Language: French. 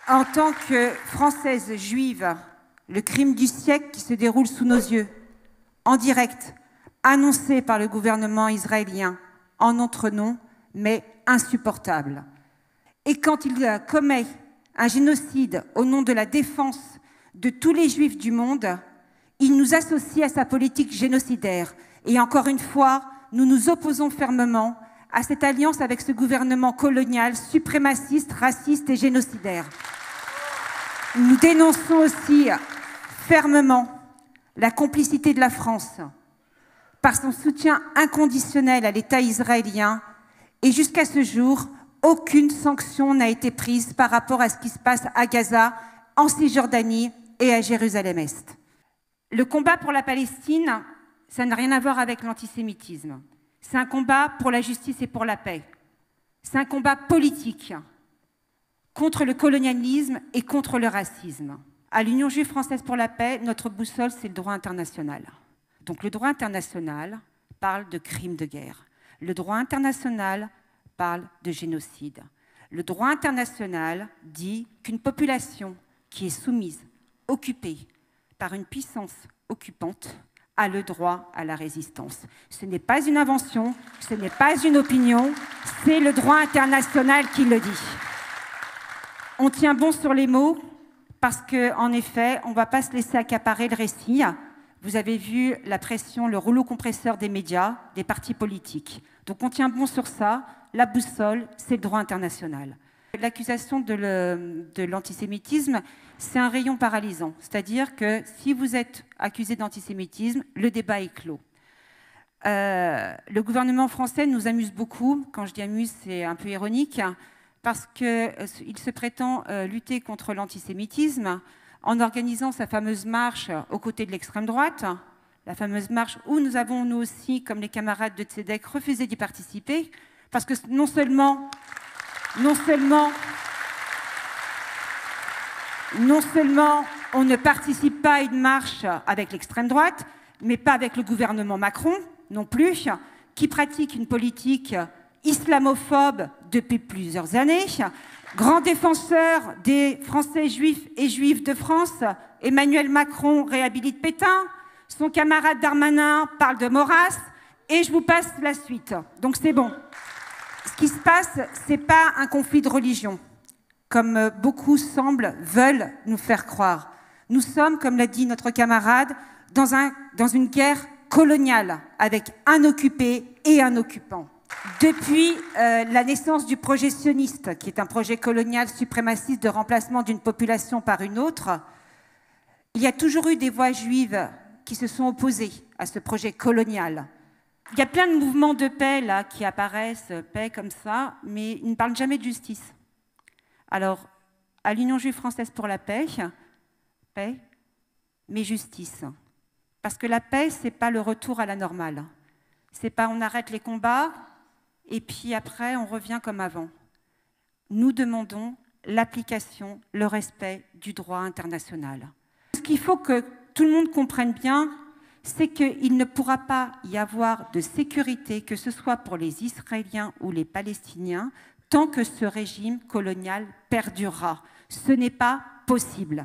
En tant que Française juive, le crime du siècle qui se déroule sous nos yeux, en direct, annoncé par le gouvernement israélien, en notre nom, mais insupportable. Et quand il commet un génocide au nom de la défense de tous les juifs du monde, il nous associe à sa politique génocidaire. Et encore une fois, nous nous opposons fermement à cette alliance avec ce gouvernement colonial, suprémaciste, raciste et génocidaire. Nous dénonçons aussi fermement la complicité de la France par son soutien inconditionnel à l'État israélien, et jusqu'à ce jour, aucune sanction n'a été prise par rapport à ce qui se passe à Gaza, en Cisjordanie et à Jérusalem-Est. Le combat pour la Palestine, ça n'a rien à voir avec l'antisémitisme. C'est un combat pour la justice et pour la paix. C'est un combat politique contre le colonialisme et contre le racisme. À l'Union juive française pour la paix, notre boussole, c'est le droit international. Donc le droit international parle de crimes de guerre. Le droit international parle de génocide. Le droit international dit qu'une population qui est soumise, occupée par une puissance occupante, a le droit à la résistance. Ce n'est pas une invention, ce n'est pas une opinion, c'est le droit international qui le dit. On tient bon sur les mots parce qu'en effet, on ne va pas se laisser accaparer le récit. Vous avez vu la pression, le rouleau compresseur des médias, des partis politiques. Donc on tient bon sur ça. La boussole, c'est le droit international. L'accusation de l'antisémitisme, c'est un rayon paralysant. C'est-à-dire que si vous êtes accusé d'antisémitisme, le débat est clos. Le gouvernement français nous amuse beaucoup. Quand je dis amuse, c'est un peu ironique, parce qu'il se prétend lutter contre l'antisémitisme en organisant sa fameuse marche aux côtés de l'extrême droite, la fameuse marche où nous avons, nous aussi, comme les camarades de Tzedek, refusé d'y participer, parce que non seulement on ne participe pas à une marche avec l'extrême droite, mais pas avec le gouvernement Macron non plus, qui pratique une politique islamophobe depuis plusieurs années. Grand défenseur des Français juifs et juives de France, Emmanuel Macron réhabilite Pétain, son camarade Darmanin parle de Maurras, et je vous passe la suite. Donc c'est bon. Ce qui se passe, ce n'est pas un conflit de religion, comme beaucoup veulent nous faire croire. Nous sommes, comme l'a dit notre camarade, dans une guerre coloniale, avec un occupé et un occupant. Depuis la naissance du projet sioniste, qui est un projet colonial suprémaciste de remplacement d'une population par une autre, il y a toujours eu des voix juives qui se sont opposées à ce projet colonial. Il y a plein de mouvements de paix là, qui apparaissent, paix comme ça, mais ils ne parlent jamais de justice. Alors, à l'Union juive française pour la paix, mais justice. Parce que la paix, ce n'est pas le retour à la normale. Ce n'est pas on arrête les combats et puis après on revient comme avant. Nous demandons l'application, le respect du droit international. Ce qu'il faut que tout le monde comprenne bien, c'est qu'il ne pourra pas y avoir de sécurité, que ce soit pour les Israéliens ou les Palestiniens, tant que ce régime colonial perdurera. Ce n'est pas possible.